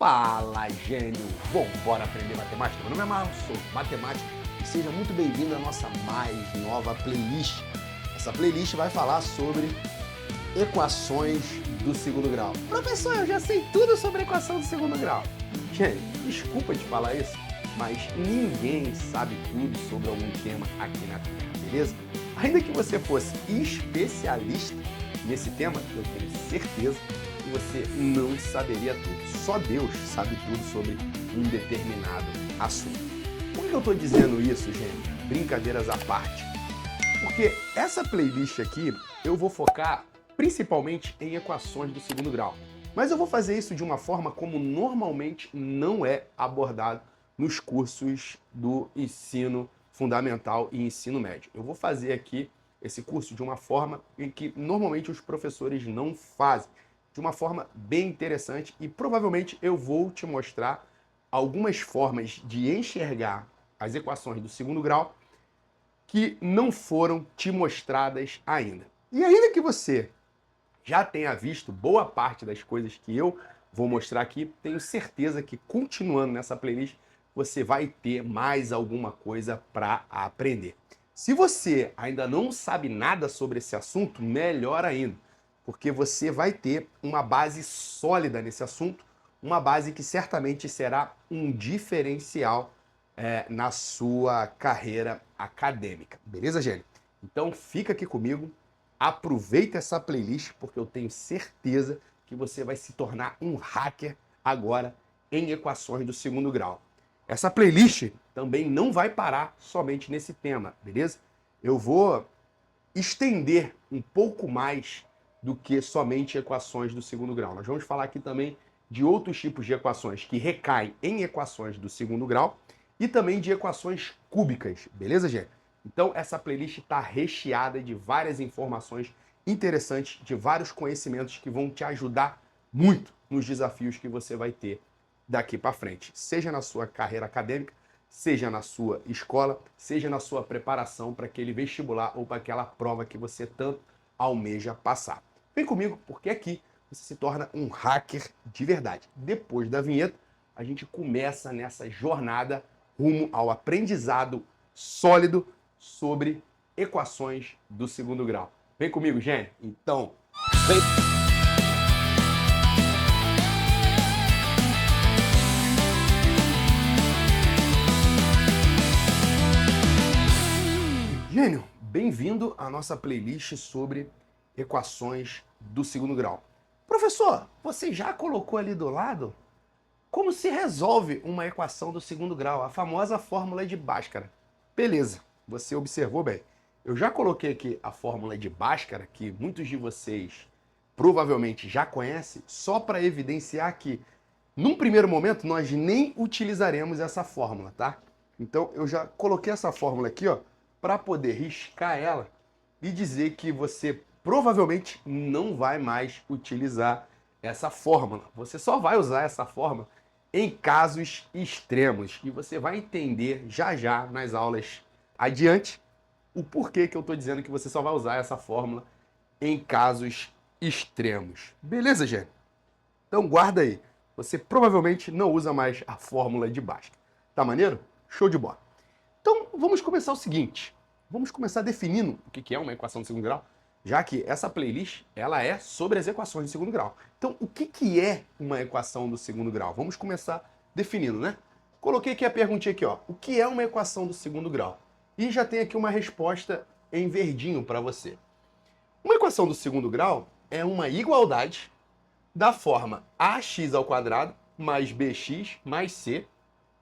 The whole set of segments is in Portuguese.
Fala, gênio! Vambora aprender matemática? Meu nome é Marcos, sou matemático e seja muito bem-vindo à nossa mais nova playlist. Essa playlist vai falar sobre equações do segundo grau. Professor, eu já sei tudo sobre equação do segundo grau. Gente, desculpa te falar isso, mas ninguém sabe tudo sobre algum tema aqui na Terra, beleza? Ainda que você fosse especialista nesse tema, eu tenho certeza que você não saberia tudo. Só Deus sabe tudo sobre um determinado assunto. Por que eu estou dizendo isso, gente? Brincadeiras à parte. Porque essa playlist aqui eu vou focar principalmente em equações do segundo grau. Mas eu vou fazer isso de uma forma como normalmente não é abordado nos cursos do ensino fundamental e ensino médio. Eu vou fazer aqui esse curso de uma forma em que normalmente os professores não fazem, de uma forma bem interessante, e provavelmente eu vou te mostrar algumas formas de enxergar as equações do segundo grau que não foram te mostradas ainda. E ainda que você já tenha visto boa parte das coisas que eu vou mostrar aqui, tenho certeza que continuando nessa playlist você vai ter mais alguma coisa para aprender. Se você ainda não sabe nada sobre esse assunto, melhor ainda, porque você vai ter uma base sólida nesse assunto, uma base que certamente será um diferencial na sua carreira acadêmica. Beleza, gente? Então fica aqui comigo, aproveita essa playlist, porque eu tenho certeza que você vai se tornar um hacker agora em equações do segundo grau. Essa playlist também não vai parar somente nesse tema, beleza? Eu vou estender um pouco mais do que somente equações do segundo grau. Nós vamos falar aqui também de outros tipos de equações que recaem em equações do segundo grau e também de equações cúbicas, beleza, gente? Então essa playlist está recheada de várias informações interessantes, de vários conhecimentos que vão te ajudar muito nos desafios que você vai ter daqui para frente, seja na sua carreira acadêmica, seja na sua escola, seja na sua preparação para aquele vestibular ou para aquela prova que você tanto almeja passar. Vem comigo, porque aqui você se torna um hacker de verdade. Depois da vinheta, a gente começa nessa jornada rumo ao aprendizado sólido sobre equações do segundo grau. Vem comigo, gente? Então, vem! Gênio, bem-vindo à nossa playlist sobre equações do segundo grau. Professor, você já colocou ali do lado como se resolve uma equação do segundo grau, a famosa fórmula de Bhaskara. Beleza, você observou bem. Eu já coloquei aqui a fórmula de Bhaskara, que muitos de vocês provavelmente já conhecem, só para evidenciar que, num primeiro momento, nós nem utilizaremos essa fórmula, tá? Então, eu já coloquei essa fórmula aqui, ó, para poder riscar ela e dizer que você provavelmente não vai mais utilizar essa fórmula. Você só vai usar essa fórmula em casos extremos. E você vai entender já já nas aulas adiante o porquê que eu estou dizendo que você só vai usar essa fórmula em casos extremos. Beleza, gente? Então guarda aí. Você provavelmente não usa mais a fórmula de Bhaskara. Tá maneiro? Show de bola. Então, vamos começar o seguinte. Vamos começar definindo o que é uma equação de segundo grau, já que essa playlist ela é sobre as equações de segundo grau. Então, o que é uma equação do segundo grau? Vamos começar definindo, né? Coloquei aqui a perguntinha aqui, ó. O que é uma equação do segundo grau? E já tem aqui uma resposta em verdinho para você. Uma equação do segundo grau é uma igualdade da forma ax² mais bx mais c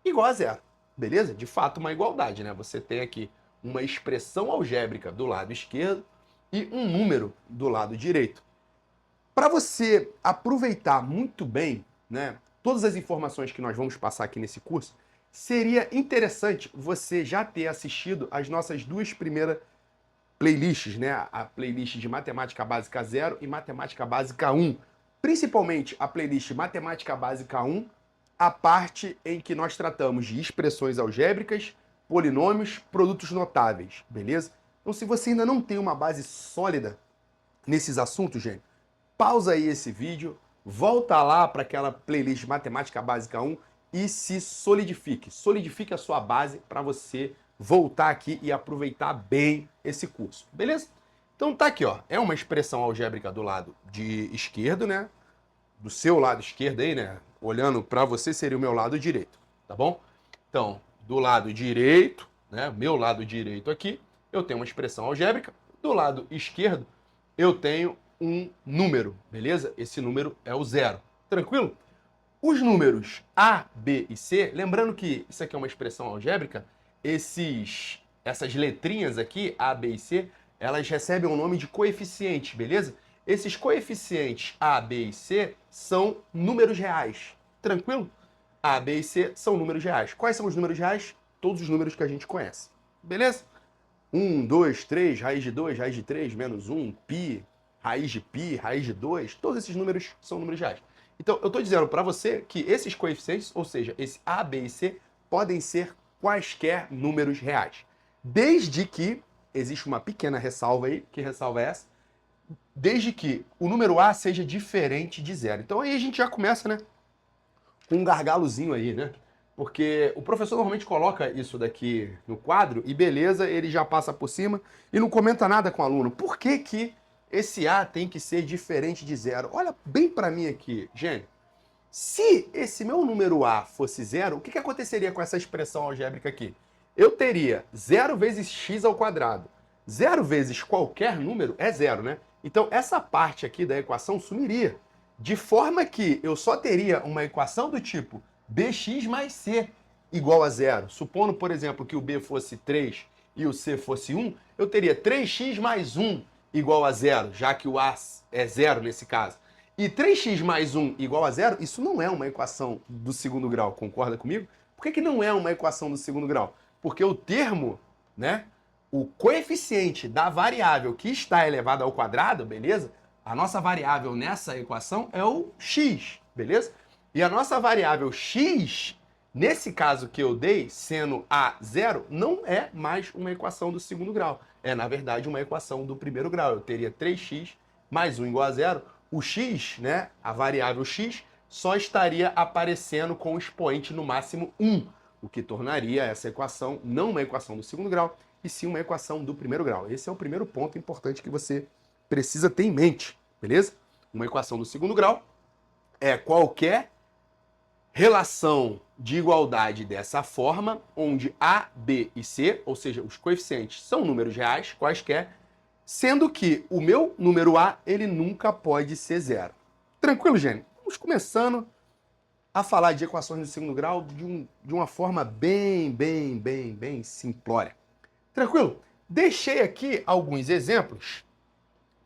igual a zero. Beleza? De fato, uma igualdade, né? Você tem aqui uma expressão algébrica do lado esquerdo e um número do lado direito. Para você aproveitar muito bem, né, todas as informações que nós vamos passar aqui nesse curso, seria interessante você já ter assistido as nossas duas primeiras playlists, né? A playlist de Matemática Básica 0 e Matemática Básica 1. Principalmente a playlist Matemática Básica 1, a parte em que nós tratamos de expressões algébricas, polinômios, produtos notáveis, beleza? Então, se você ainda não tem uma base sólida nesses assuntos, gente, pausa aí esse vídeo, volta lá para aquela playlist Matemática Básica 1 e se solidifique. Solidifique a sua base para você voltar aqui e aproveitar bem esse curso, beleza? Então tá aqui, ó, é uma expressão algébrica do lado de esquerdo, né? Do seu lado esquerdo aí, né? Olhando para você seria o meu lado direito, tá bom? Então, do lado direito, né? Meu lado direito aqui, eu tenho uma expressão algébrica. Do lado esquerdo, eu tenho um número, beleza? Esse número é o zero. Tranquilo? Os números A, B e C, lembrando que isso aqui é uma expressão algébrica, essas letrinhas aqui, A, B e C, elas recebem o nome de coeficientes, beleza? Esses coeficientes A, B e C são números reais. Tranquilo? A, B e C são números reais. Quais são os números reais? Todos os números que a gente conhece. Beleza? 1, 2, 3, raiz de 2, raiz de 3, menos 1, pi, raiz de 2, todos esses números são números reais. Então, eu estou dizendo para você que esses coeficientes, ou seja, esse A, B e C, podem ser quaisquer números reais. Desde que, existe uma pequena ressalva aí, que ressalva é essa? Desde que o número A seja diferente de zero. Então aí a gente já começa, né, com um gargalozinho aí, né? Porque o professor normalmente coloca isso daqui no quadro e beleza, ele já passa por cima e não comenta nada com o aluno. Por que que esse A tem que ser diferente de zero? Olha bem para mim aqui, gente. Se esse meu número A fosse zero, o que aconteceria com essa expressão algébrica aqui? Eu teria 0 vezes x ao quadrado. 0 vezes qualquer número é zero, né? Então essa parte aqui da equação sumiria. De forma que eu só teria uma equação do tipo bx mais c igual a zero. Supondo, por exemplo, que o b fosse 3 e o c fosse 1, eu teria 3x mais 1 igual a zero, já que o a é zero nesse caso. E 3x mais 1 igual a zero, isso não é uma equação do segundo grau, concorda comigo? Por que não é uma equação do segundo grau? Porque o termo, né, o coeficiente da variável que está elevada ao quadrado, beleza? A nossa variável nessa equação é o x, beleza? E a nossa variável x, nesse caso que eu dei, sendo a zero, não é mais uma equação do segundo grau. É, na verdade, uma equação do primeiro grau. Eu teria 3x mais 1 igual a zero. O x, né, a variável x, só estaria aparecendo com o expoente no máximo 1, o que tornaria essa equação não uma equação do segundo grau, e sim uma equação do primeiro grau. Esse é o primeiro ponto importante que você precisa ter em mente, beleza? Uma equação do segundo grau é qualquer relação de igualdade dessa forma, onde A, B e C, ou seja, os coeficientes são números reais, quaisquer, sendo que o meu número A, ele nunca pode ser zero. Tranquilo, gente? Vamos começando a falar de equações do segundo grau de uma forma bem simplória. Tranquilo? Deixei aqui alguns exemplos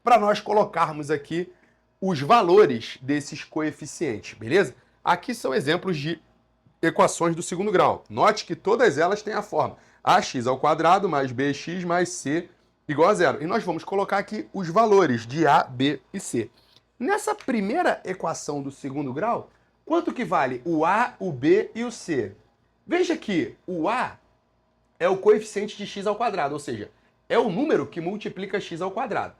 para nós colocarmos aqui os valores desses coeficientes, beleza? Aqui são exemplos de equações do segundo grau. Note que todas elas têm a forma ax ao quadrado mais bx mais c igual a zero. E nós vamos colocar aqui os valores de A, B e C. Nessa primeira equação do segundo grau, quanto que vale o A, o B e o C? Veja que o A é o coeficiente de x ao quadrado, ou seja, é o número que multiplica x ao quadrado.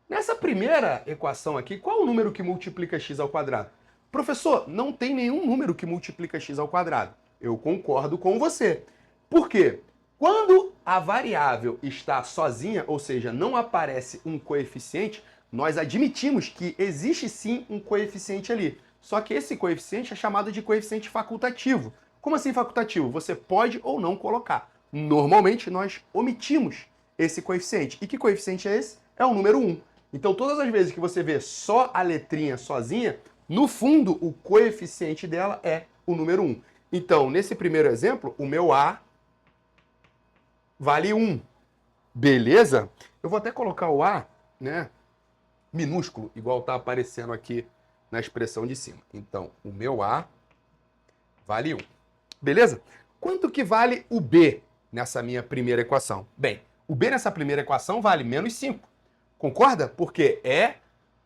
Nessa primeira equação aqui, qual é o número que multiplica x ao quadrado? Professor, não tem nenhum número que multiplica x ao quadrado. Eu concordo com você. Por quê? Quando a variável está sozinha, ou seja, não aparece um coeficiente, nós admitimos que existe sim um coeficiente ali. Só que esse coeficiente é chamado de coeficiente facultativo. Como assim facultativo? Você pode ou não colocar. Normalmente nós omitimos esse coeficiente. E que coeficiente é esse? É o número 1. Então todas as vezes que você vê só a letrinha sozinha, no fundo o coeficiente dela é o número 1. Então, nesse primeiro exemplo, o meu A vale 1. Beleza? Eu vou até colocar o A, né, minúsculo, igual está aparecendo aqui na expressão de cima. Então, o meu A vale 1. Beleza? Quanto que vale o B nessa minha primeira equação? Bem, o B nessa primeira equação vale menos 5. Concorda? Porque é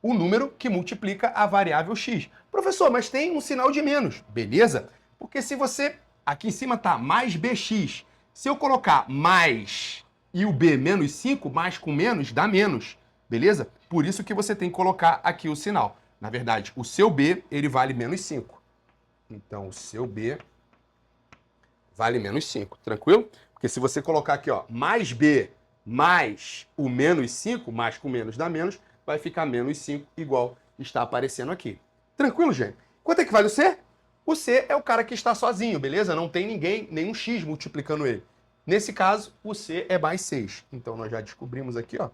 o número que multiplica a variável x. Professor, mas tem um sinal de menos. Beleza? Porque se você... Aqui em cima está mais bx. Se eu colocar mais e o b menos 5, mais com menos dá menos. Beleza? Por isso que você tem que colocar aqui o sinal. Na verdade, o seu B, ele vale menos 5. Então, o seu B vale menos 5, tranquilo? Porque se você colocar aqui, ó, mais B mais o menos 5, mais com menos dá menos, vai ficar menos 5 igual está aparecendo aqui. Tranquilo, gente? Quanto é que vale o C? O C é o cara que está sozinho, beleza? Não tem ninguém, nenhum X multiplicando ele. Nesse caso, o C é mais 6. Então, nós já descobrimos aqui, ó,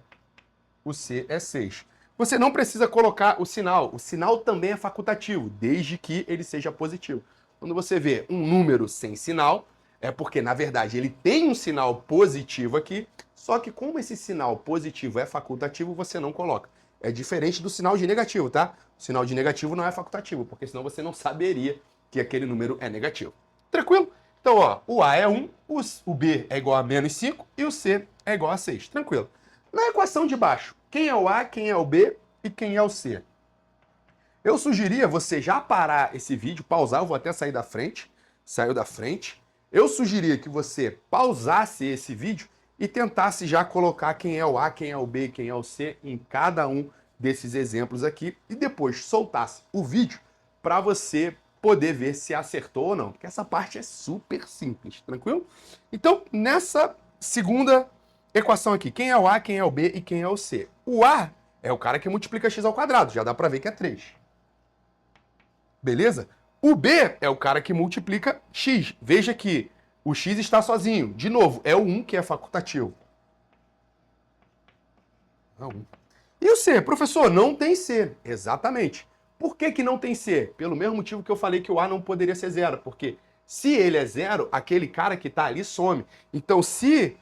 o C é 6. Você não precisa colocar o sinal. O sinal também é facultativo, desde que ele seja positivo. Quando você vê um número sem sinal, é porque, na verdade, ele tem um sinal positivo aqui, só que como esse sinal positivo é facultativo, você não coloca. É diferente do sinal de negativo, tá? O sinal de negativo não é facultativo, porque senão você não saberia que aquele número é negativo. Tranquilo? Então, ó, o A é 1, o B é igual a menos 5 e o C é igual a 6. Tranquilo. Na equação de baixo, quem é o A, quem é o B e quem é o C? Eu sugeria você já parar esse vídeo, pausar, eu vou até sair da frente, saiu da frente. Eu sugeria que você pausasse esse vídeo e tentasse já colocar quem é o A, quem é o B, quem é o C em cada um desses exemplos aqui e depois soltasse o vídeo para você poder ver se acertou ou não, porque essa parte é super simples, tranquilo? Então, nessa segunda equação aqui, quem é o A, quem é o B e quem é o C? O A é o cara que multiplica x ao quadrado, já dá para ver que é 3. Beleza? O B é o cara que multiplica x. Veja que o x está sozinho. De novo, é o 1 que é facultativo. E o C? Professor, não tem C. Exatamente. Por que que não tem C? Pelo mesmo motivo que eu falei que o A não poderia ser 0. Porque se ele é 0, aquele cara que está ali some. Então, se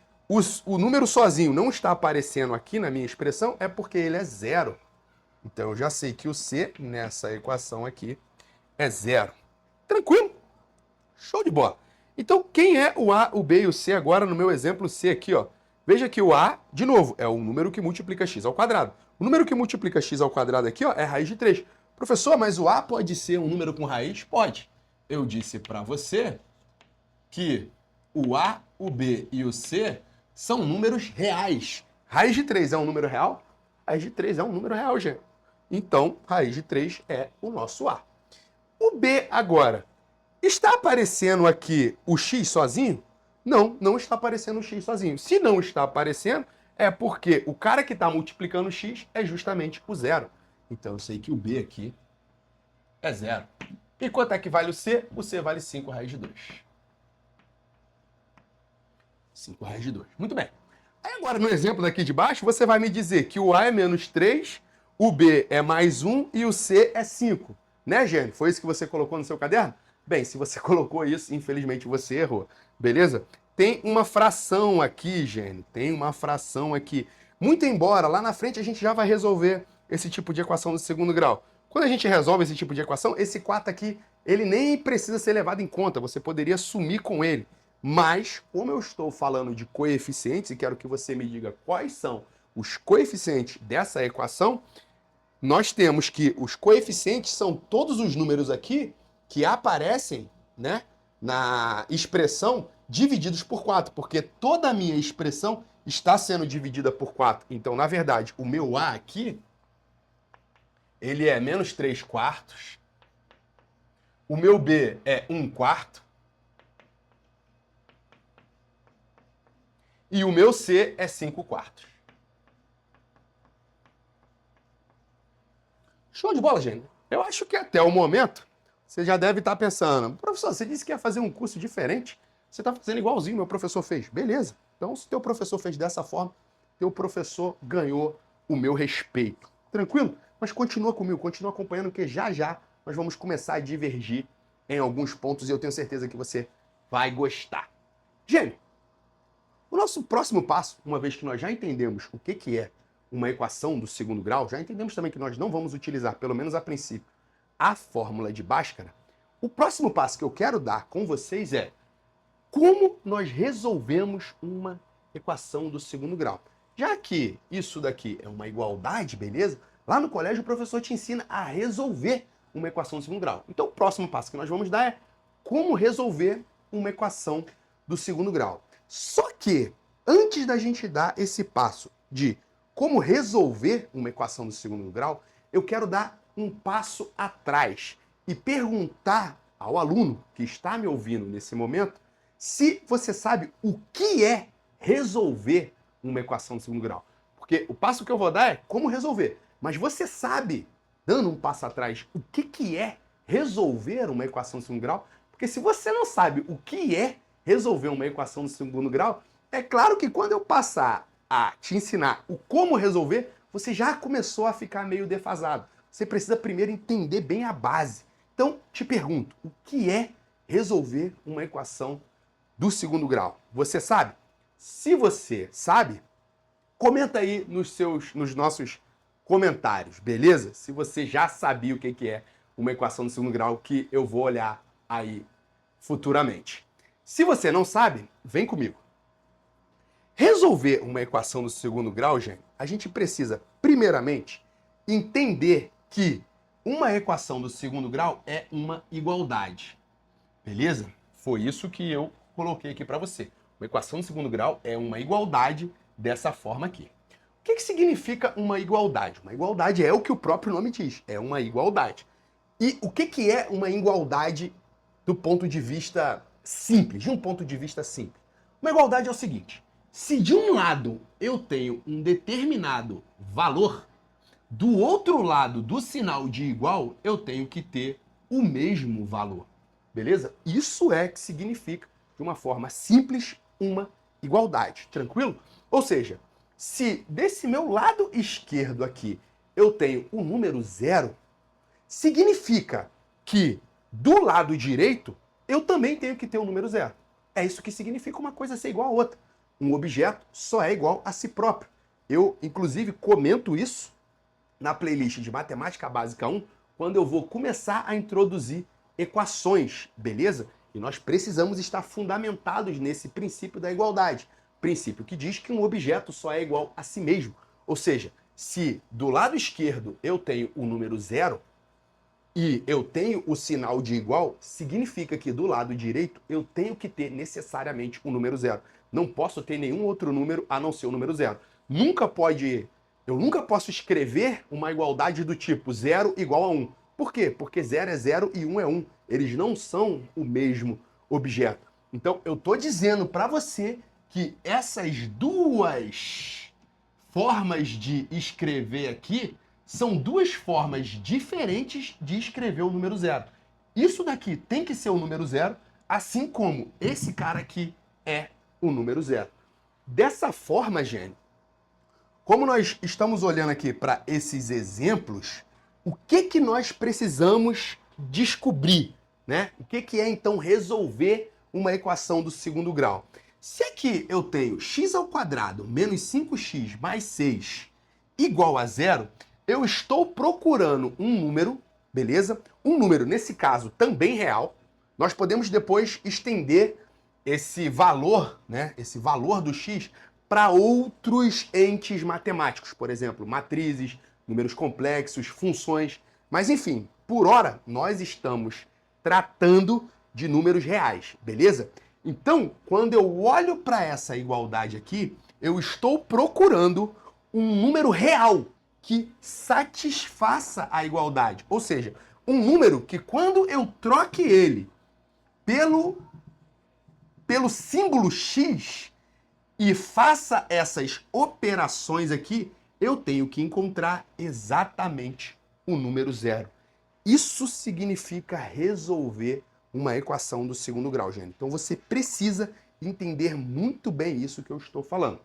o número sozinho não está aparecendo aqui na minha expressão, é porque ele é 0. Então, eu já sei que o C nessa equação aqui é 0. Tranquilo? Show de bola. Então, quem é o A, o B e o C agora no meu exemplo C aqui, ó? Veja que o A, de novo, é o número que multiplica x ao quadrado. O número que multiplica x ao quadrado aqui, ó, é raiz de 3. Professor, mas o A pode ser um número com raiz? Pode. Eu disse para você que o A, o B e o C são números reais. Raiz de 3 é um número real? Raiz de 3 é um número real, gente. Então, raiz de 3 é o nosso A. O B agora, está aparecendo aqui o x sozinho? Não, não está aparecendo o x sozinho. Se não está aparecendo, é porque o cara que está multiplicando o x é justamente o 0. Então eu sei que o B aqui é 0. E quanto é que vale o C? O C vale 5 raiz de 2. 5 raiz de 2. Muito bem. Aí agora, no exemplo daqui de baixo, você vai me dizer que o A é menos 3, o B é mais 1 e o C é 5. Né, Gênio? Foi isso que você colocou no seu caderno? Bem, se você colocou isso, infelizmente você errou. Beleza? Tem uma fração aqui, Gênio. Tem uma fração aqui. Muito embora, lá na frente a gente já vai resolver esse tipo de equação do segundo grau. Quando a gente resolve esse tipo de equação, esse 4 aqui, ele nem precisa ser levado em conta. Você poderia sumir com ele. Mas, como eu estou falando de coeficientes e quero que você me diga quais são os coeficientes dessa equação, nós temos que os coeficientes são todos os números aqui que aparecem, né, na expressão divididos por 4, porque toda a minha expressão está sendo dividida por 4. Então, na verdade, o meu A aqui, ele é menos 3 quartos, o meu B é 1 quarto, e o meu C é 5 quartos. Show de bola, gente. Eu acho que até o momento você já deve estar pensando, professor, você disse que ia fazer um curso diferente, você está fazendo igualzinho meu professor fez. Beleza. Então, se teu professor fez dessa forma, teu professor ganhou o meu respeito. Tranquilo? Mas continua comigo, continua acompanhando, que já já nós vamos começar a divergir em alguns pontos e eu tenho certeza que você vai gostar. Gênio, o nosso próximo passo, uma vez que nós já entendemos o que é uma equação do segundo grau, já entendemos também que nós não vamos utilizar, pelo menos a princípio, a fórmula de Bhaskara. O próximo passo que eu quero dar com vocês é como nós resolvemos uma equação do segundo grau. Já que isso daqui é uma igualdade, beleza? Lá no colégio o professor te ensina a resolver uma equação do segundo grau. Então o próximo passo que nós vamos dar é como resolver uma equação do segundo grau. Só que, antes da gente dar esse passo de como resolver uma equação do segundo grau, eu quero dar um passo atrás e perguntar ao aluno que está me ouvindo nesse momento se você sabe o que é resolver uma equação de segundo grau. Porque o passo que eu vou dar é como resolver. Mas você sabe, dando um passo atrás, o que é resolver uma equação de segundo grau? Porque se você não sabe o que é resolver uma equação de segundo grau, é claro que quando eu passar a te ensinar o como resolver, você já começou a ficar meio defasado. Você precisa primeiro entender bem a base. Então, te pergunto, o que é resolver uma equação do segundo grau? Você sabe? Se você sabe, comenta aí nos nossos comentários, beleza? Se você já sabia o que é uma equação do segundo grau, que eu vou olhar aí futuramente. Se você não sabe, vem comigo. Resolver uma equação do segundo grau, gente, a gente precisa, primeiramente, entender que uma equação do segundo grau é uma igualdade. Beleza? Foi isso que eu coloquei aqui para você. Uma equação do segundo grau é uma igualdade dessa forma aqui. O que significa uma igualdade? Uma igualdade é o que o próprio nome diz, é uma igualdade. E o que é uma igualdade do ponto de vista simples, de um ponto de vista simples? Uma igualdade é o seguinte: se de um lado eu tenho um determinado valor, do outro lado do sinal de igual, eu tenho que ter o mesmo valor. Beleza? Isso é que significa, de uma forma simples, uma igualdade. Tranquilo? Ou seja, se desse meu lado esquerdo aqui eu tenho o número 0, significa que do lado direito eu também tenho que ter o número 0. É isso que significa uma coisa ser igual a outra. Um objeto só é igual a si próprio. Eu, inclusive, comento isso na playlist de Matemática Básica 1, quando eu vou começar a introduzir equações, beleza? E nós precisamos estar fundamentados nesse princípio da igualdade. Princípio que diz que um objeto só é igual a si mesmo. Ou seja, se do lado esquerdo eu tenho o número 0 e eu tenho o sinal de igual, significa que do lado direito eu tenho que ter necessariamente o número 0. Não posso ter nenhum outro número a não ser o número 0. Eu nunca posso escrever uma igualdade do tipo 0 igual a 1. Por quê? Porque 0 é 0 e 1 é 1. Eles não são o mesmo objeto. Então, eu estou dizendo para você que essas duas formas de escrever aqui são duas formas diferentes de escrever o número 0. Isso daqui tem que ser o número 0, assim como esse cara aqui é o número 0. Dessa forma, gente, como nós estamos olhando aqui para esses exemplos, o que nós precisamos descobrir, né? O que é, então, resolver uma equação do segundo grau? Se aqui eu tenho x ao quadrado menos 5x mais 6 igual a 0, eu estou procurando um número, beleza? Um número, nesse caso, também real. Nós podemos depois estender esse valor, né? Esse valor do x para outros entes matemáticos, por exemplo, matrizes, números complexos, funções. Mas, enfim, por hora, nós estamos tratando de números reais, beleza? Então, quando eu olho para essa igualdade aqui, eu estou procurando um número real que satisfaça a igualdade. Ou seja, um número que quando eu troque ele pelo símbolo x e faça essas operações aqui, eu tenho que encontrar exatamente o número 0. Isso significa resolver uma equação do segundo grau, gente. Então você precisa entender muito bem isso que eu estou falando.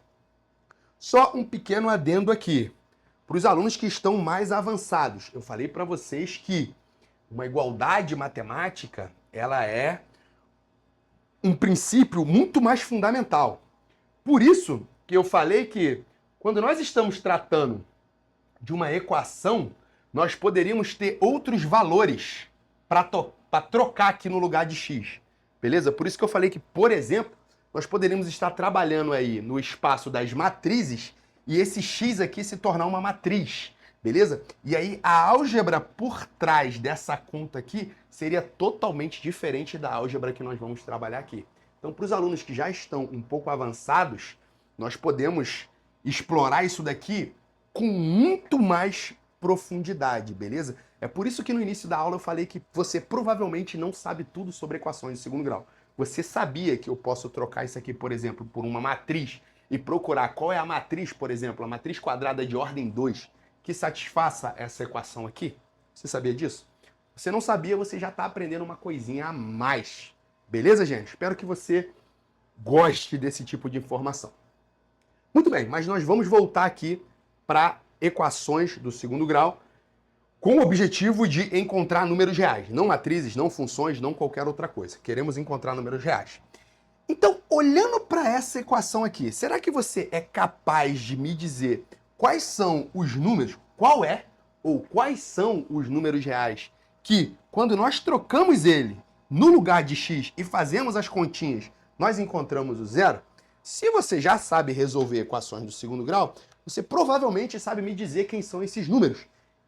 Só um pequeno adendo aqui. Para os alunos que estão mais avançados, eu falei para vocês que uma igualdade matemática, ela é um princípio muito mais fundamental. Por isso que eu falei que quando nós estamos tratando de uma equação, nós poderíamos ter outros valores para trocar aqui no lugar de x, beleza? Por isso que eu falei que, por exemplo, nós poderíamos estar trabalhando aí no espaço das matrizes e esse x aqui se tornar uma matriz, beleza? E aí a álgebra por trás dessa conta aqui seria totalmente diferente da álgebra que nós vamos trabalhar aqui. Então, para os alunos que já estão um pouco avançados, nós podemos explorar isso daqui com muito mais profundidade, beleza? É por isso que no início da aula eu falei que você provavelmente não sabe tudo sobre equações de segundo grau. Você sabia que eu posso trocar isso aqui, por exemplo, por uma matriz e procurar qual é a matriz, por exemplo, a matriz quadrada de ordem 2, que satisfaça essa equação aqui? Você sabia disso? Você não sabia, você já está aprendendo uma coisinha a mais. Beleza, gente? Espero que você goste desse tipo de informação. Muito bem, mas nós vamos voltar aqui para equações do segundo grau com o objetivo de encontrar números reais, não matrizes, não funções, não qualquer outra coisa. Queremos encontrar números reais. Então, olhando para essa equação aqui, será que você é capaz de me dizer quais são os números, qual é ou quais são os números reais que, quando nós trocamos ele no lugar de x e fazemos as continhas, nós encontramos o zero? Se você já sabe resolver equações do segundo grau, você provavelmente sabe me dizer quem são esses números.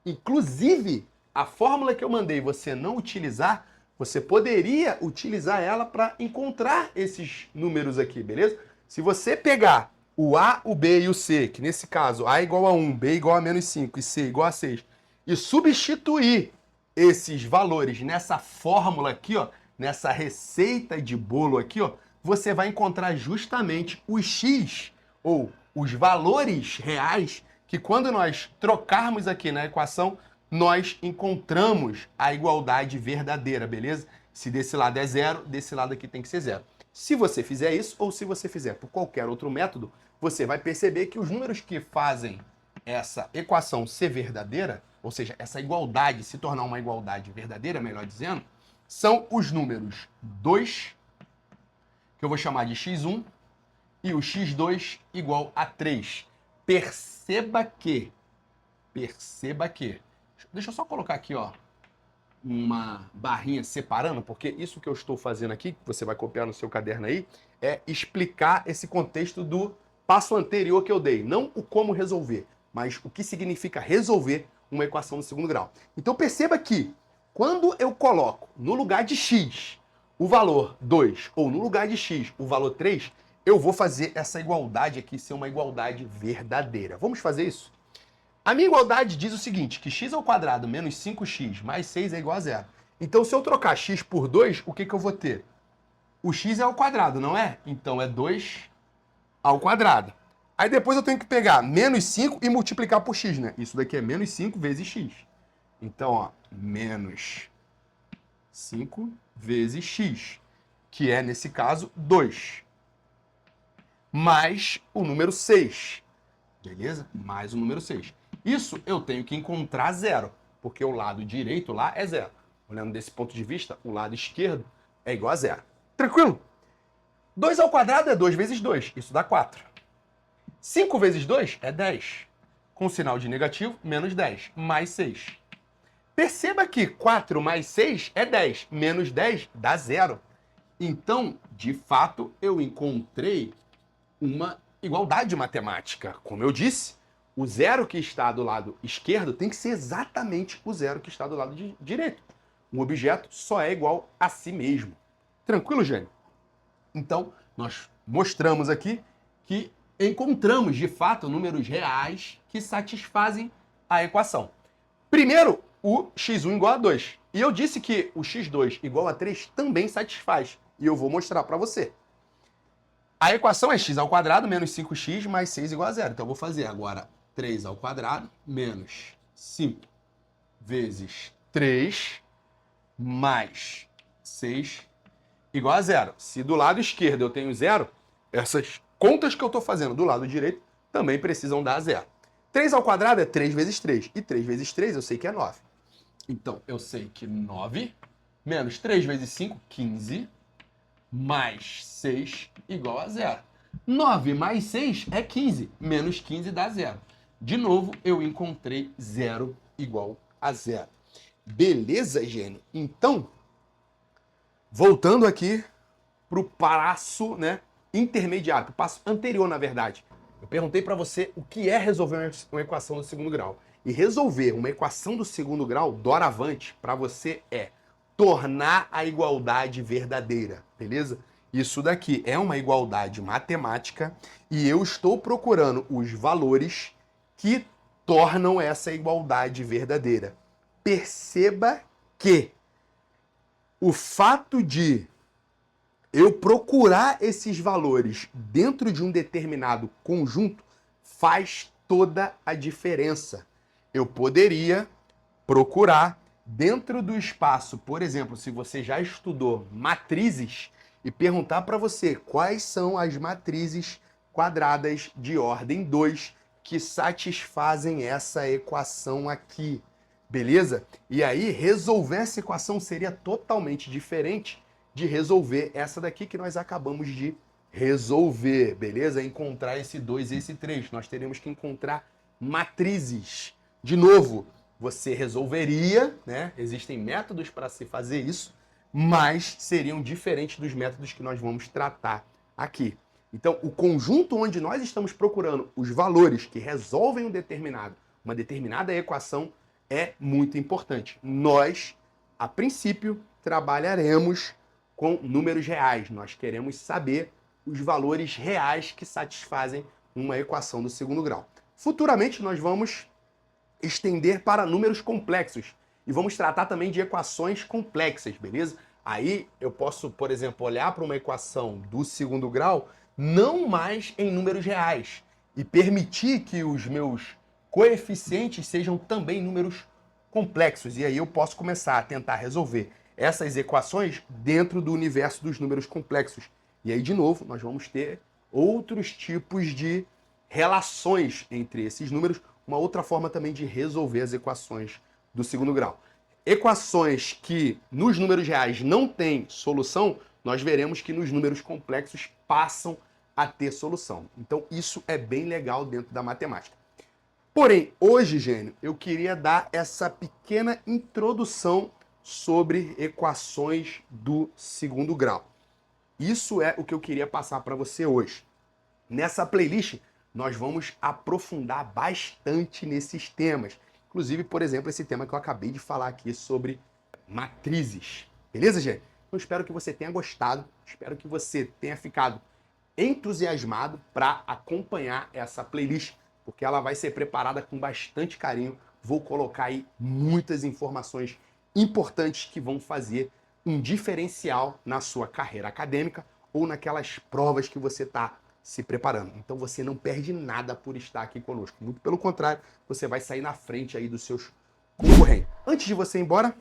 Inclusive, a fórmula que eu mandei você não utilizar, você poderia utilizar ela para encontrar esses números aqui, beleza? Se você pegar o A, o B e o C, que nesse caso A igual a 1, B igual a menos 5 e C igual a 6, e substituir esses valores nessa fórmula aqui, ó, nessa receita de bolo aqui, ó, você vai encontrar justamente os x, ou os valores reais, que quando nós trocarmos aqui na equação, nós encontramos a igualdade verdadeira, beleza? Se desse lado é zero, desse lado aqui tem que ser zero. Se você fizer isso, ou se você fizer por qualquer outro método, você vai perceber que os números que fazem essa equação ser verdadeira, ou seja, essa igualdade se tornar uma igualdade verdadeira, melhor dizendo, são os números 2, que eu vou chamar de x1, e o x2 igual a 3. Perceba que, deixa eu só colocar aqui, ó, uma barrinha separando, porque isso que eu estou fazendo aqui, que você vai copiar no seu caderno aí, é explicar esse contexto do passo anterior que eu dei. Não o como resolver, mas o que significa resolver uma equação do segundo grau. Então perceba que, quando eu coloco no lugar de x o valor 2, ou no lugar de x o valor 3, eu vou fazer essa igualdade aqui ser uma igualdade verdadeira. Vamos fazer isso? A minha igualdade diz o seguinte, que x ao quadrado menos 5x mais 6 é igual a zero. Então, se eu trocar x por 2, o que eu vou ter? O x é ao quadrado, não é? Então, é 2 ao quadrado. Aí depois eu tenho que pegar menos 5 e multiplicar por x, né? Isso daqui é menos 5 vezes x. Então, ó, menos 5 vezes x, que é, nesse caso, 2. Mais o número 6. Beleza? Mais o número 6. Isso eu tenho que encontrar zero, porque o lado direito lá é zero. Olhando desse ponto de vista, o lado esquerdo é igual a zero. Tranquilo? 2 ao quadrado é 2 vezes 2. Isso dá 4. 5 vezes 2 é 10. Com sinal de negativo, menos 10. Mais 6. Perceba que 4 mais 6 é 10. Menos 10 dá zero. Então, de fato, eu encontrei uma igualdade matemática. Como eu disse, o zero que está do lado esquerdo tem que ser exatamente o zero que está do lado direito. Um objeto só é igual a si mesmo. Tranquilo, gênio? Então, nós mostramos aqui que encontramos, de fato, números reais que satisfazem a equação. Primeiro, o x1 igual a 2. E eu disse que o x2 igual a 3 também satisfaz. E eu vou mostrar para você. A equação é x ao quadrado menos 5x mais 6 igual a zero. Então, eu vou fazer agora 3 ao quadrado menos 5 vezes 3 mais 6 igual a zero. Se do lado esquerdo eu tenho zero, essas contas que eu estou fazendo do lado direito também precisam dar zero. 3 ao quadrado é 3 vezes 3. E 3 vezes 3 eu sei que é 9. Então, eu sei que 9 menos 3 vezes 5, 15, mais 6 igual a zero. 9 mais 6 é 15. Menos 15 dá zero. De novo, eu encontrei zero igual a zero. Beleza, gênio? Então, voltando aqui para o passo, né, intermediário, para o passo anterior, na verdade. Eu perguntei para você o que é resolver uma equação do segundo grau. E resolver uma equação do segundo grau, doravante, para você é tornar a igualdade verdadeira, beleza? Isso daqui é uma igualdade matemática e eu estou procurando os valores que tornam essa igualdade verdadeira. perceba que o fato de eu procurar esses valores dentro de um determinado conjunto faz toda a diferença. Eu poderia procurar dentro do espaço, por exemplo, se você já estudou matrizes, e perguntar para você quais são as matrizes quadradas de ordem 2 que satisfazem essa equação aqui, beleza? E aí, resolver essa equação seria totalmente diferente de resolver essa daqui que nós acabamos de resolver, beleza? Encontrar esse 2 e esse 3. Nós teremos que encontrar matrizes. De novo, você resolveria, né? Existem métodos para se fazer isso, mas seriam diferentes dos métodos que nós vamos tratar aqui. Então, o conjunto onde nós estamos procurando os valores que resolvem uma determinada equação é muito importante. Nós, a princípio, trabalharemos com números reais. Nós queremos saber os valores reais que satisfazem uma equação do segundo grau. Futuramente, nós vamos estender para números complexos e vamos tratar também de equações complexas, beleza? Aí eu posso, por exemplo, olhar para uma equação do segundo grau não mais em números reais e permitir que os meus coeficientes sejam também números complexos. E aí eu posso começar a tentar resolver essas equações dentro do universo dos números complexos. E aí, de novo, nós vamos ter outros tipos de relações entre esses números, uma outra forma também de resolver as equações do segundo grau. Equações que nos números reais não têm solução, nós veremos que nos números complexos passam a ter solução. Então isso é bem legal dentro da matemática. Porém, hoje, Gênio, eu queria dar essa pequena introdução sobre equações do segundo grau. Isso é o que eu queria passar para você hoje. Nessa playlist, nós vamos aprofundar bastante nesses temas. Inclusive, por exemplo, esse tema que eu acabei de falar aqui sobre matrizes. Beleza, gente? Então, espero que você tenha gostado. Espero que você tenha ficado entusiasmado para acompanhar essa playlist, porque ela vai ser preparada com bastante carinho. Vou colocar aí muitas informações importantes que vão fazer um diferencial na sua carreira acadêmica ou naquelas provas que você está se preparando. Então você não perde nada por estar aqui conosco. Muito pelo contrário, você vai sair na frente aí dos seus concorrentes. Antes de você ir embora,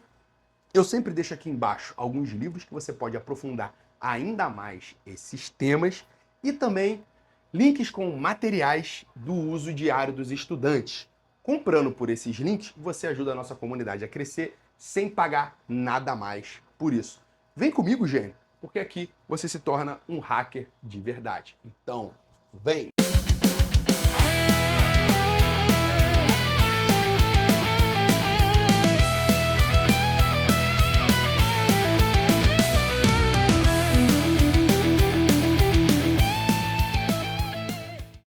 eu sempre deixo aqui embaixo alguns livros que você pode aprofundar ainda mais esses temas e também links com materiais do uso diário dos estudantes. Comprando por esses links, você ajuda a nossa comunidade a crescer sem pagar nada mais por isso. Vem comigo, gênio, porque aqui você se torna um hacker de verdade. Então, vem!